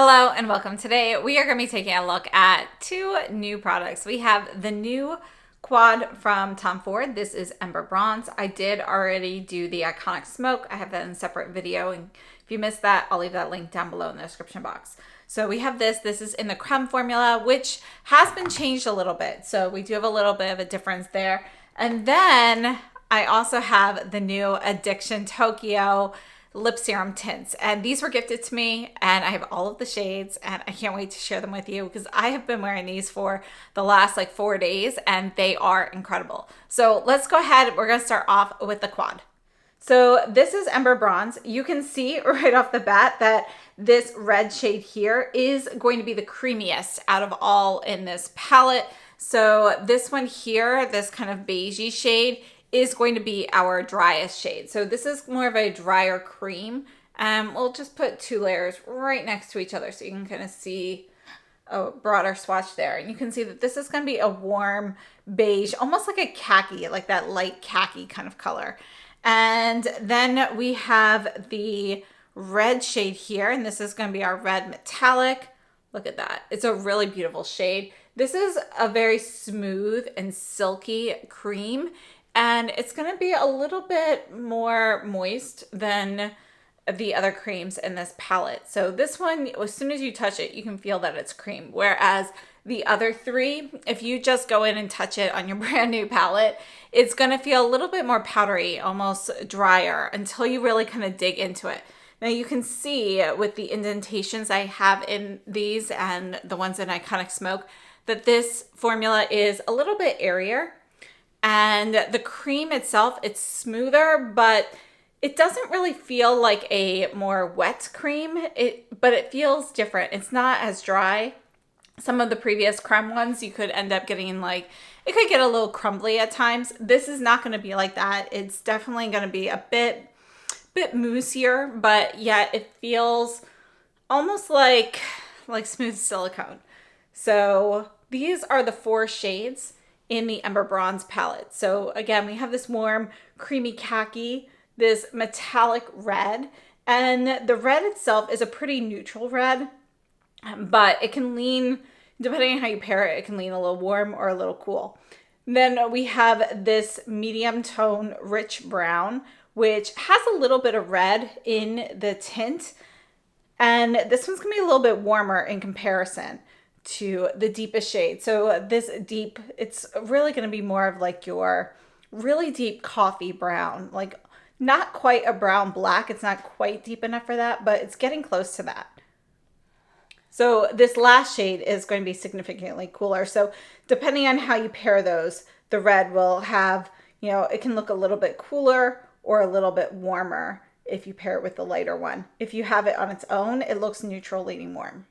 Hello and welcome. Today we are going to be taking a look at two new products. We have the new quad from Tom Ford. This is Ember Bronze. I did already do the Iconic Smoke. I have that in a separate video, and if you missed that, I'll leave that link down below in the description box. So we have this. This is in the creme formula, which has been changed a little bit. So we do have a little bit of a difference there. And then I also have the new Addiction Tokyo lip serum tints, and these were gifted to me, and I have all of the shades, and I can't wait to share them with you because I have been wearing these for the last 4 days and they are incredible. So let's go ahead. We're going to start off with the quad. So this is Ember Bronze. You can see right off the bat that this red shade here is going to be the creamiest out of all in this palette. So this one here, this kind of beigey shade, is going to be our driest shade. So this is more of a drier cream. We'll just put two layers right next to each other so you can kind of see a broader swatch there. And you can see that this is going to be a warm beige, almost like a khaki, like that light khaki kind of color. And then we have the red shade here, and this is going to be our red metallic. Look at that. It's a really beautiful shade. This is a very smooth and silky cream, and it's going to be a little bit more moist than the other creams in this palette. So this one, as soon as you touch it, you can feel that it's cream. Whereas the other three, if you just go in and touch it on your brand new palette, it's going to feel a little bit more powdery, almost drier, until you really kind of dig into it. Now you can see with the indentations I have in these and the ones in Iconic Smoke that this formula is a little bit airier. And the cream itself, it's smoother, but it doesn't really feel like a more wet cream, but it feels different. It's not as dry. Some of the previous creme ones, you could end up getting it could get a little crumbly at times. This is not going to be like that. It's definitely going to be a bit moussier, but yet it feels almost like smooth silicone. So these are the 4 shades in the Ember Bronze palette. So again, we have this warm, creamy khaki, this metallic red, and the red itself is a pretty neutral red, but it can lean, depending on how you pair it, it can lean a little warm or a little cool. Then we have this medium tone rich brown, which has a little bit of red in the tint, and this one's gonna be a little bit warmer in comparison to the deepest shade. So this deep, it's really going to be more of your really deep coffee brown, not quite a brown black. It's not quite deep enough for that, but it's getting close to that. So this last shade is going to be significantly cooler. So depending on how you pair those, the red will have, it can look a little bit cooler or a little bit warmer if you pair it with the lighter one. If you have it on its own, it looks neutral leaning warm.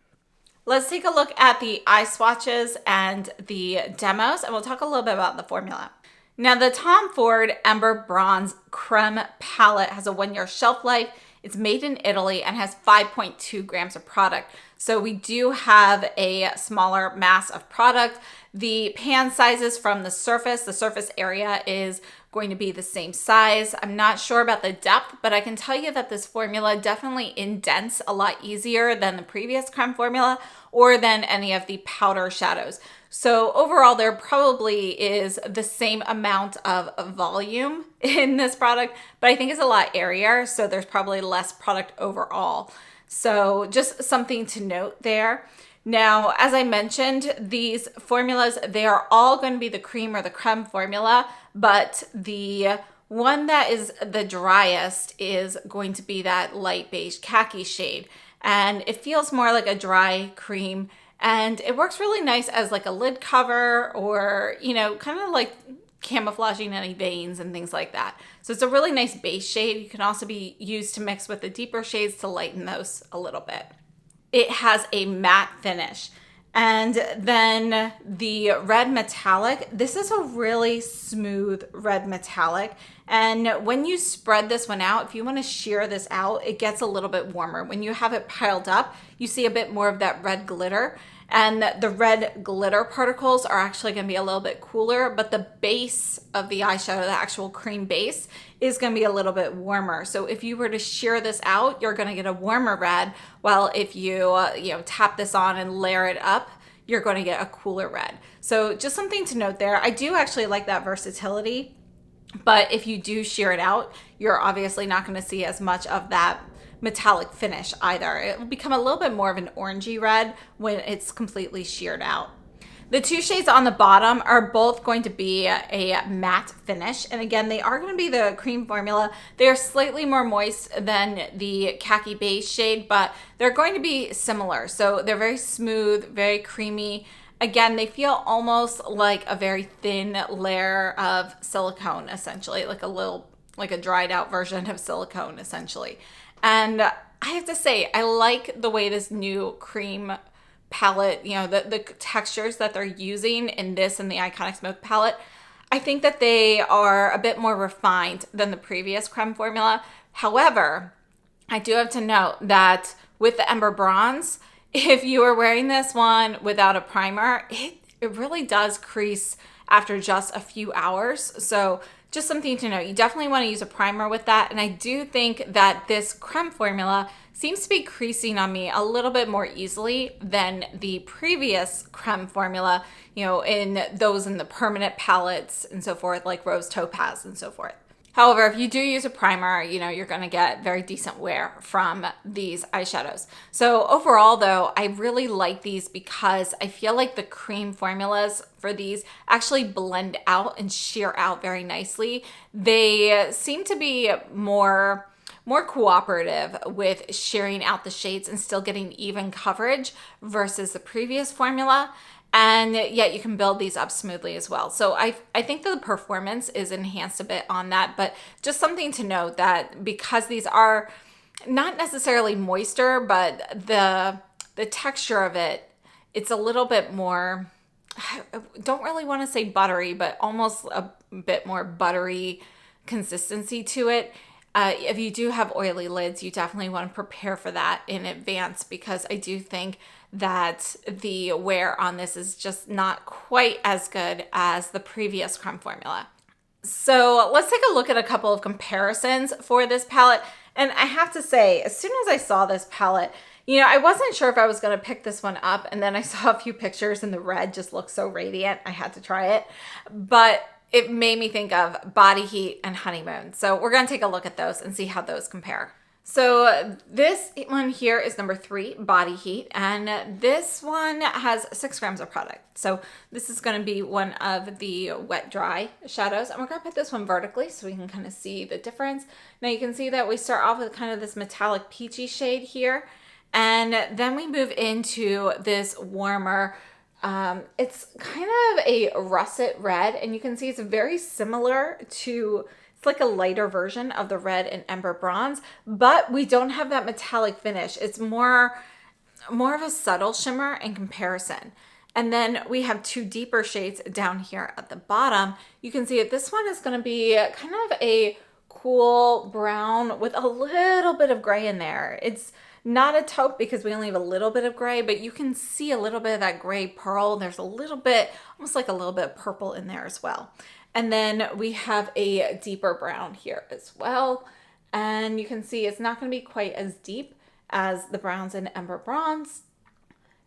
Let's take a look at the eye swatches and the demos, and we'll talk a little bit about the formula. Now, the Tom Ford Ember Bronze Creme Palette has a 1-year shelf life. It's made in Italy and has 5.2 grams of product. So we do have a smaller mass of product. The pan sizes from the surface area is going to be the same size. I'm not sure about the depth, but I can tell you that this formula definitely indents a lot easier than the previous creme formula or than any of the powder shadows. So overall, there probably is the same amount of volume in this product, but I think it's a lot airier, so there's probably less product overall. So just something to note there. Now, as I mentioned, these formulas, they are all going to be the cream or the creme formula, but the one that is the driest is going to be that light beige khaki shade. And it feels more like a dry cream, and it works really nice as a lid cover or, kind of like camouflaging any veins and things like that. So it's a really nice base shade. You can also be used to mix with the deeper shades to lighten those a little bit. It has a matte finish. And then the red metallic, this is a really smooth red metallic. And when you spread this one out, if you want to shear this out, it gets a little bit warmer. When you have it piled up, you see a bit more of that red glitter. And the red glitter particles are actually going to be a little bit cooler, but the base of the eyeshadow, the actual cream base, is going to be a little bit warmer. So if you were to sheer this out, you're going to get a warmer red, while if you, tap this on and layer it up, you're going to get a cooler red. So just something to note there. I do actually like that versatility, but if you do sheer it out, you're obviously not going to see as much of that metallic finish either. It will become a little bit more of an orangey red when it's completely sheared out. The two shades on the bottom are both going to be a matte finish. And again, they are going to be the cream formula. They are slightly more moist than the khaki beige shade, but they're going to be similar. So they're very smooth, very creamy. Again, they feel almost like a very thin layer of silicone, essentially, like a dried out version of silicone, essentially. And I have to say, I like the way this new cream palette, the textures that they're using in this and the Iconic Smoke palette. I think that they are a bit more refined than the previous creme formula. However, I do have to note that with the Ember Bronze, if you are wearing this one without a primer, it really does crease after just a few hours. So just something to know. You definitely want to use a primer with that. And I do think that this creme formula seems to be creasing on me a little bit more easily than the previous creme formula, in the permanent palettes and so forth, like Rose Topaz and so forth. However, if you do use a primer, you're going to get very decent wear from these eyeshadows. So overall, though, I really like these because I feel like the cream formulas for these actually blend out and sheer out very nicely. They seem to be more cooperative with shearing out the shades and still getting even coverage versus the previous formula. And yet you can build these up smoothly as well. So I think that the performance is enhanced a bit on that, but just something to note that because these are not necessarily moister, but the texture of it's a little bit more, I don't really want to say buttery, but almost a bit more buttery consistency to it. If you do have oily lids, you definitely want to prepare for that in advance, because I do think that the wear on this is just not quite as good as the previous creme formula. So let's take a look at a couple of comparisons for this palette. And I have to say, as soon as I saw this palette, I wasn't sure if I was going to pick this one up. And then I saw a few pictures and the red just looked so radiant. I had to try it. But it made me think of Body Heat and Honeymoon. So we're going to take a look at those and see how those compare. So this one here is number 3, Body Heat, and this one has 6 grams of product. So this is going to be one of the wet dry shadows, and we're going to put this one vertically so we can kind of see the difference. Now you can see that we start off with kind of this metallic peachy shade here, and then we move into this warmer, it's kind of a russet red, and you can see it's very similar to, it's like a lighter version of the red in Ember Bronze, but we don't have that metallic finish. It's more of a subtle shimmer in comparison. And then we have 2 deeper shades down here at the bottom. You can see that this one is going to be kind of a cool brown with a little bit of gray in there. It's not a taupe because we only have a little bit of gray, but you can see a little bit of that gray pearl. There's a little bit, almost like a little bit of purple in there as well. And then we have a deeper brown here as well. And you can see it's not going to be quite as deep as the browns in Ember Bronze.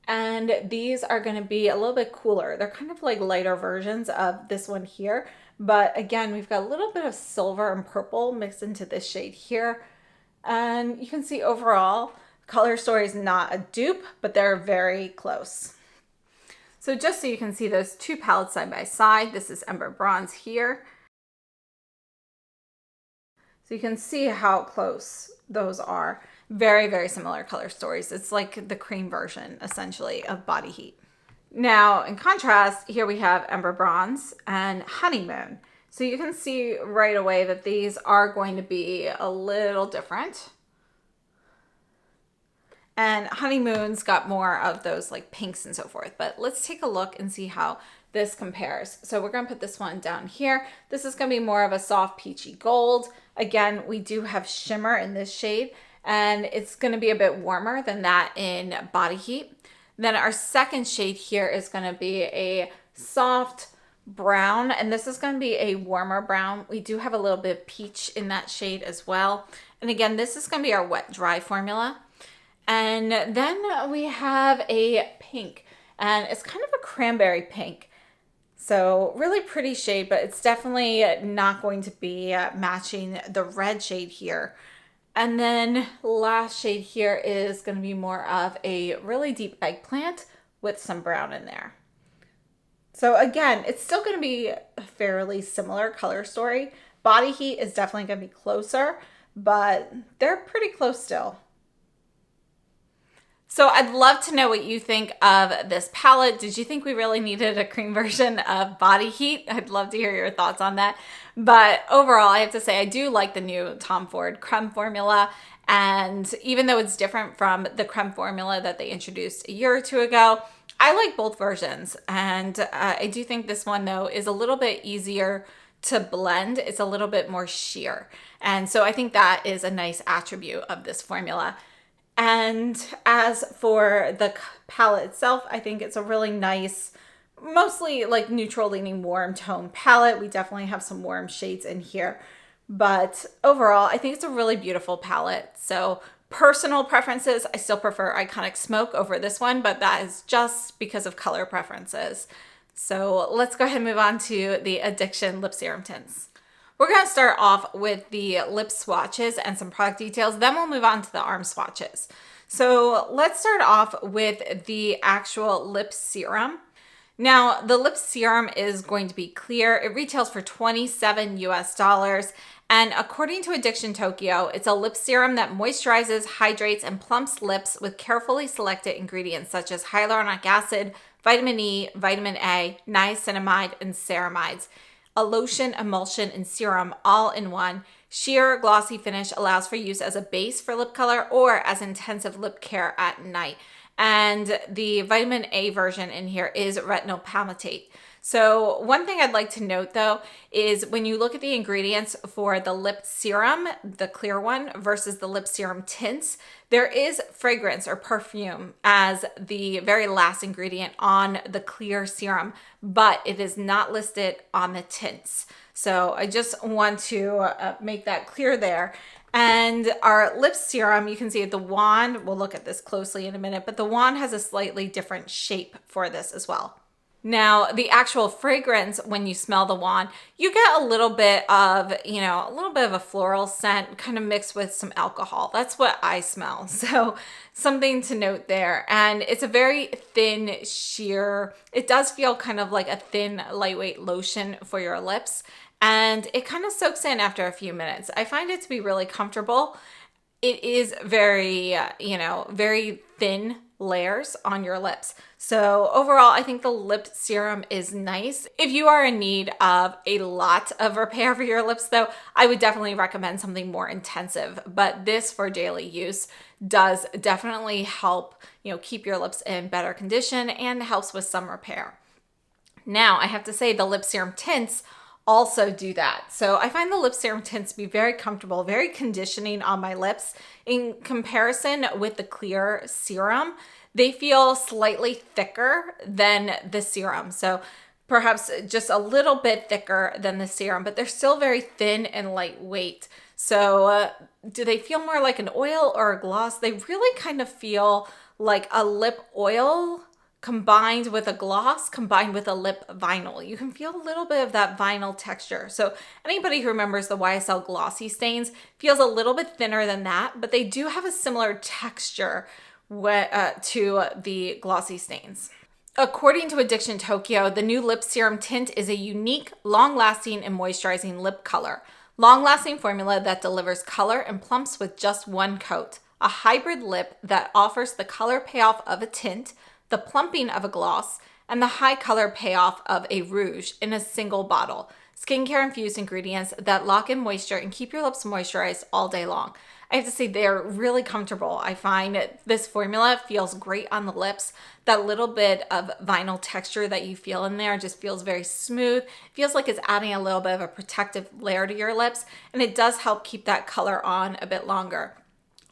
And these are going to be a little bit cooler. They're kind of like lighter versions of this one here. But again, we've got a little bit of silver and purple mixed into this shade here. And you can see overall, Color Story is not a dupe, but they're very close. So just so you can see those 2 palettes side by side, this is Ember Bronze here. So you can see how close those are. Very, very similar color stories. It's like the cream version, essentially, of Body Heat. Now, in contrast, here we have Ember Bronze and Honeymoon. So you can see right away that these are going to be a little different. And Honeymoon's got more of those like pinks and so forth. But let's take a look and see how this compares. So we're going to put this one down here. This is going to be more of a soft peachy gold. Again, we do have shimmer in this shade, and it's going to be a bit warmer than that in Body Heat. Then our second shade here is going to be a soft brown, and this is going to be a warmer brown. We do have a little bit of peach in that shade as well. And again, this is going to be our wet dry formula. And then we have a pink, and it's kind of a cranberry pink. So really pretty shade, but it's definitely not going to be matching the red shade here. And then last shade here is going to be more of a really deep eggplant with some brown in there. So again, it's still going to be a fairly similar color story. Body heat is definitely going to be closer, but they're pretty close still. So I'd love to know what you think of this palette. Did you think we really needed a cream version of Body Heat? I'd love to hear your thoughts on that. But overall, I have to say I do like the new Tom Ford creme formula. And even though it's different from the creme formula that they introduced a year or two ago, I like both versions. And I do think this one, though, is a little bit easier to blend. It's a little bit more sheer. And so I think that is a nice attribute of this formula. And as for the palette itself, I think it's a really nice, mostly like neutral leaning warm tone palette. We definitely have some warm shades in here, but overall, I think it's a really beautiful palette. So personal preferences, I still prefer Iconic Smoke over this one, but that is just because of color preferences. So let's go ahead and move on to the Addiction Lip Serum Tints. We're going to start off with the lip swatches and some product details. Then we'll move on to the arm swatches. So let's start off with the actual lip serum. Now, the lip serum is going to be clear. It retails for $27 US. And according to Addiction Tokyo, it's a lip serum that moisturizes, hydrates, and plumps lips with carefully selected ingredients such as hyaluronic acid, vitamin E, vitamin A, niacinamide, and ceramides. A lotion, emulsion, and serum all in one. Sheer glossy finish allows for use as a base for lip color or as intensive lip care at night. And the vitamin A version in here is retinol palmitate. So one thing I'd like to note though is when you look at the ingredients for the lip serum, the clear one versus the lip serum tints, there is fragrance or perfume as the very last ingredient on the clear serum, but it is not listed on the tints. So I just want to make that clear there. And our lip serum, you can see the wand, we'll look at this closely in a minute, but the wand has a slightly different shape for this as well. Now, the actual fragrance, when you smell the wand, you get a little bit of, a little bit of a floral scent kind of mixed with some alcohol. That's what I smell. So something to note there. And it's a very thin, sheer, it does feel kind of like a thin, lightweight lotion for your lips. And it kind of soaks in after a few minutes. I find it to be really comfortable. It is very, very thin layers on your lips. So overall, I think the lip serum is nice. If you are in need of a lot of repair for your lips though, I would definitely recommend something more intensive, but this for daily use does definitely help, keep your lips in better condition and helps with some repair. Now, I have to say the lip serum tints also do that. So I find the lip serum tints to be very comfortable, very conditioning on my lips. In comparison with the clear serum, they feel slightly thicker than the serum. So perhaps just a little bit thicker than the serum, but they're still very thin and lightweight. So do they feel more like an oil or a gloss? They really kind of feel like a lip oil combined with a gloss, combined with a lip vinyl. You can feel a little bit of that vinyl texture. So anybody who remembers the YSL glossy stains feels a little bit thinner than that, but they do have a similar texture to the glossy stains. According to Addiction Tokyo, the new lip serum tint is a unique, long-lasting and moisturizing lip color. Long-lasting formula that delivers color and plumps with just one coat. A hybrid lip that offers the color payoff of a tint, the plumping of a gloss, and the high color payoff of a rouge in a single bottle. Skincare infused ingredients that lock in moisture and keep your lips moisturized all day long. I have to say they're really comfortable. I find this formula feels great on the lips. That little bit of vinyl texture that you feel in there just feels very smooth. It feels like it's adding a little bit of a protective layer to your lips, and it does help keep that color on a bit longer.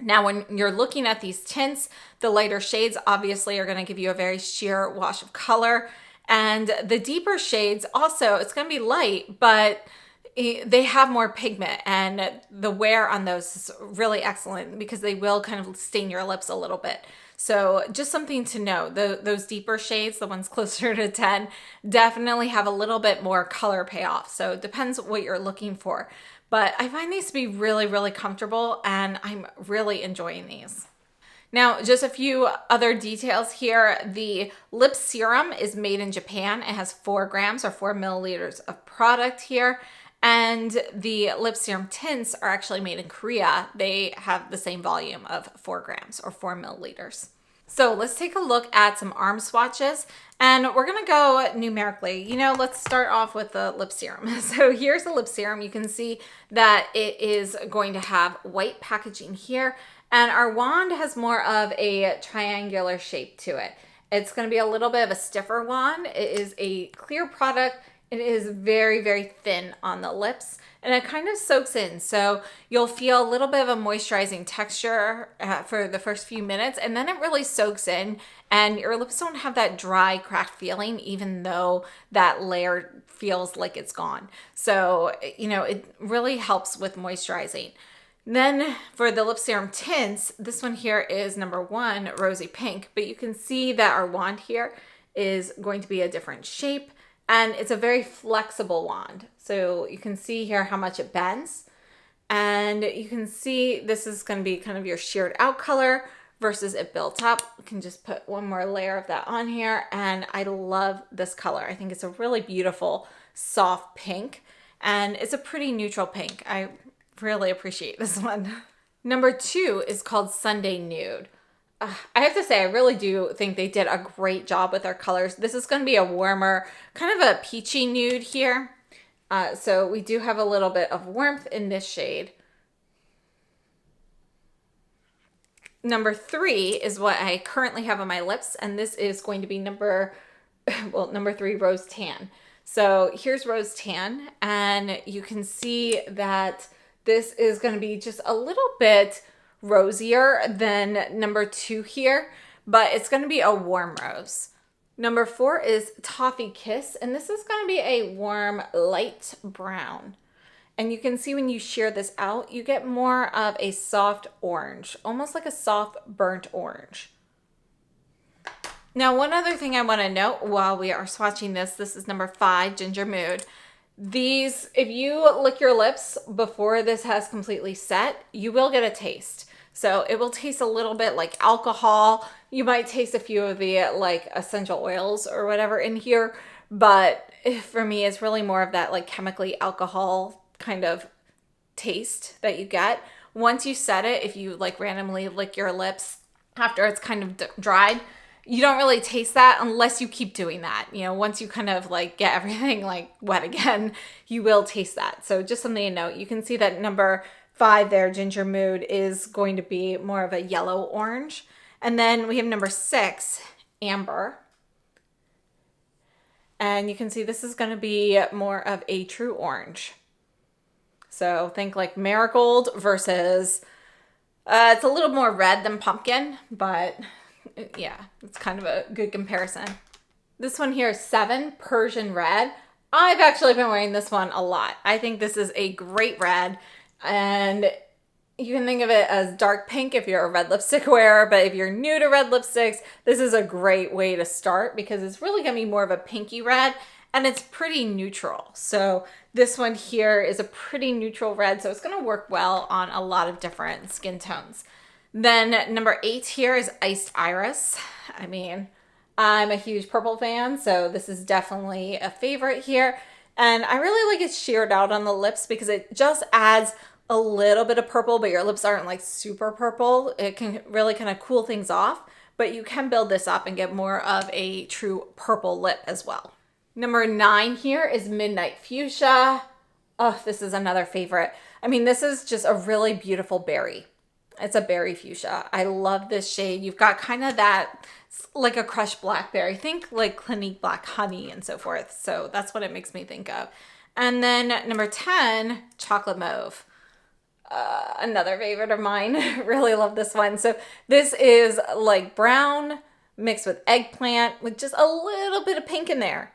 Now, when you're looking at these tints, the lighter shades obviously are going to give you a very sheer wash of color. And the deeper shades also, it's going to be light, but they have more pigment, and the wear on those is really excellent because they will kind of stain your lips a little bit. So just something to know, those deeper shades, the ones closer to 10, definitely have a little bit more color payoff. So it depends what you're looking for. But I find these to be really, really comfortable, and I'm really enjoying these. Now, just a few other details here. The lip serum is made in Japan. It has 4 grams or 4 milliliters of product here. And the lip serum tints are actually made in Korea. They have the same volume of 4 grams or 4 milliliters. So let's take a look at some arm swatches, and we're gonna go numerically. You know, let's start off with the lip serum. So here's the lip serum. You can see that it is going to have white packaging here, and our wand has more of a triangular shape to it. It's gonna be a little bit of a stiffer wand. It is a clear product. It is very, very thin on the lips, and it kind of soaks in. So you'll feel a little bit of a moisturizing texture for the first few minutes, and then it really soaks in, and your lips don't have that dry, cracked feeling, even though that layer feels like it's gone. So, you know, it really helps with moisturizing. Then for the lip serum tints, this one here is number 1, Rosy Pink, but you can see that our wand here is going to be a different shape. And it's a very flexible wand. So you can see here how much it bends. And you can see this is going to be kind of your sheared out color versus it built up. You can just put one more layer of that on here. And I love this color. I think it's a really beautiful, soft pink. And it's a pretty neutral pink. I really appreciate this one. Number 2 is called Sunday Nude. I have to say, I really do think they did a great job with their colors. This is going to be a warmer, kind of a peachy nude here. So we do have a little bit of warmth in this shade. Number 3 is what I currently have on my lips, and this is going to be number 3, Rose Tan. So here's Rose Tan, and you can see that this is going to be just a little bit rosier than number 2 here, but it's going to be a warm rose. Number 4 is Toffee Kiss, and this is going to be a warm light brown. And you can see when you shear this out, you get more of a soft orange, almost like a soft burnt orange. Now, one other thing I want to note while we are swatching this is number 5, Ginger Mood. These, if you lick your lips before this has completely set, you will get a taste. So it will taste a little bit like alcohol. You might taste a few of the like essential oils or whatever in here, but for me, it's really more of that like chemically alcohol kind of taste that you get. Once you set it, if you like randomly lick your lips after it's kind of dried, you don't really taste that unless you keep doing that. You know, once you kind of like get everything like wet again, you will taste that. So just something to note. You can see that number 5 there, Ginger Mood, is going to be more of a yellow orange. And then we have number 6, Amber. And you can see this is going to be more of a true orange. So think like marigold versus, it's a little more red than pumpkin, but yeah, it's kind of a good comparison. This one here is 7, Persian Red. I've actually been wearing this one a lot. I think this is a great red. And you can think of it as dark pink if you're a red lipstick wearer, but if you're new to red lipsticks, this is a great way to start because it's really gonna be more of a pinky red and it's pretty neutral. So this one here is a pretty neutral red, so it's gonna work well on a lot of different skin tones. Then number 8 here is Iced Iris. I mean, I'm a huge purple fan, so this is definitely a favorite here. And I really like it sheared out on the lips because it just adds a little bit of purple, but your lips aren't like super purple. It can really kind of cool things off, but you can build this up and get more of a true purple lip as well. Number 9 here is Midnight Fuchsia. Oh, this is another favorite. I mean, this is just a really beautiful berry. It's a berry fuchsia. I love this shade. You've got kind of that, like a crushed blackberry. Think like Clinique Black Honey and so forth. So that's what it makes me think of. And then number 10, Chocolate Mauve. Another favorite of mine. Really love this one. So this is like brown mixed with eggplant with just a little bit of pink in there.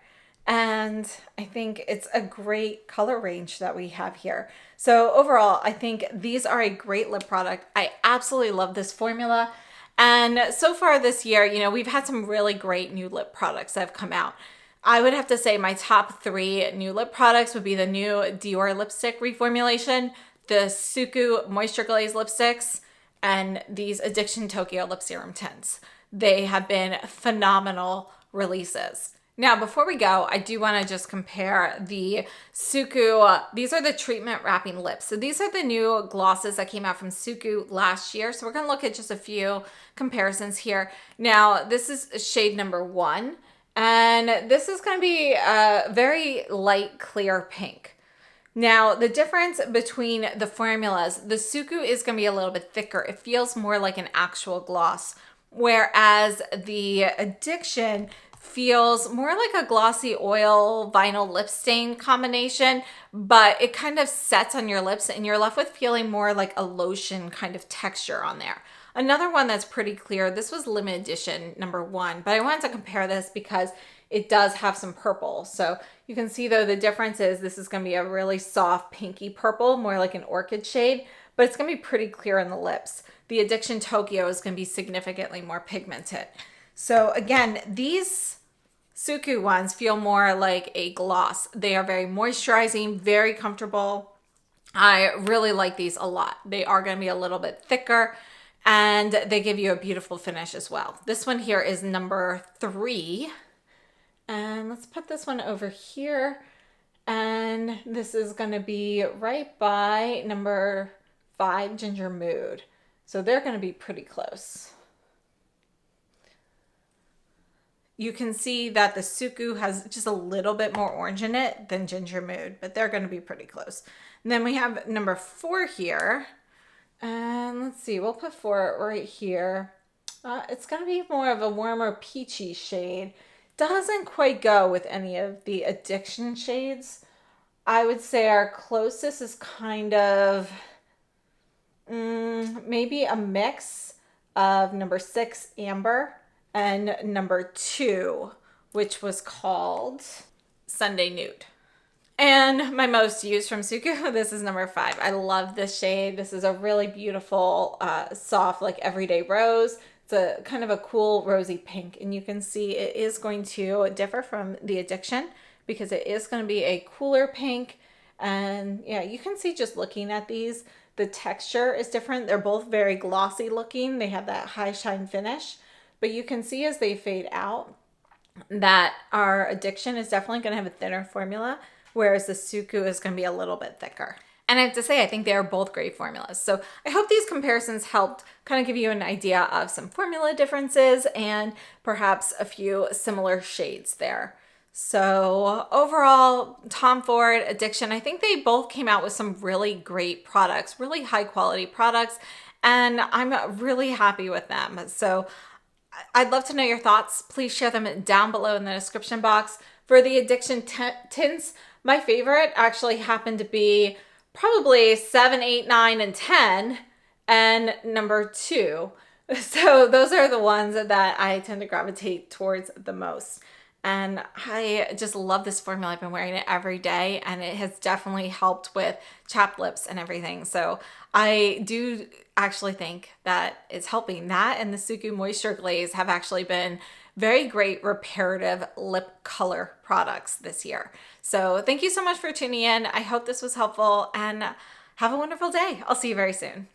And I think it's a great color range that we have here. So overall, I think these are a great lip product. I absolutely love this formula. And so far this year, you know, we've had some really great new lip products that have come out. I would have to say my top 3 new lip products would be the new Dior lipstick reformulation, the SUQQU Moisture Glaze lipsticks, and these Addiction Tokyo Lip Serum Tints. They have been phenomenal releases. Now, before we go, I do want to just compare the SUQQU. These are the treatment wrapping lips. So these are the new glosses that came out from SUQQU last year. So we're going to look at just a few comparisons here. Now, this is shade number 1. And this is going to be a very light, clear pink. Now, the difference between the formulas, the SUQQU is going to be a little bit thicker. It feels more like an actual gloss, whereas the Addiction feels more like a glossy oil vinyl lip stain combination, but it kind of sets on your lips and you're left with feeling more like a lotion kind of texture on there. Another one that's pretty clear, this was limited edition number 1, but I wanted to compare this because it does have some purple. So you can see though the difference is this is going to be a really soft pinky purple, more like an orchid shade, but it's going to be pretty clear in the lips. The Addiction Tokyo is going to be significantly more pigmented. So again, these SUQQU ones feel more like a gloss. They are very moisturizing, very comfortable. I really like these a lot. They are going to be a little bit thicker and they give you a beautiful finish as well. This one here is number 3. And let's put this one over here. And this is going to be right by number 5, Ginger Mood. So they're going to be pretty close. You can see that the SUQQU has just a little bit more orange in it than Ginger Mood, but they're going to be pretty close. And then we have number 4 here. And let's see, we'll put 4 right here. It's going to be more of a warmer peachy shade. Doesn't quite go with any of the Addiction shades. I would say our closest is kind of maybe a mix of number 6, Amber, and number 2, which was called Sunday Nude. And my most used from SUQQU, this is number 5. I love this shade. This is a really beautiful, soft, like everyday rose. It's a kind of a cool rosy pink. And you can see it is going to differ from the Addiction because it is going to be a cooler pink. And yeah, you can see just looking at these, the texture is different. They're both very glossy looking. They have that high shine finish. But you can see as they fade out that our Addiction is definitely going to have a thinner formula, whereas the SUQQU is going to be a little bit thicker. And I have to say, I think they are both great formulas. So I hope these comparisons helped kind of give you an idea of some formula differences and perhaps a few similar shades there. So overall, Tom Ford, Addiction, I think they both came out with some really great products, really high quality products, and I'm really happy with them. So I'd love to know your thoughts. Please share them down below in the description box. For the Addiction tints, my favorite actually happened to be probably 7, 8, 9, and 10, and number 2. So those are the ones that I tend to gravitate towards the most. And I just love this formula. I've been wearing it every day, and it has definitely helped with chapped lips and everything. So I do actually think that it's helping. That and the SUQQU Moisture Glaze have actually been very great reparative lip color products this year. So thank you so much for tuning in. I hope this was helpful, and have a wonderful day. I'll see you very soon.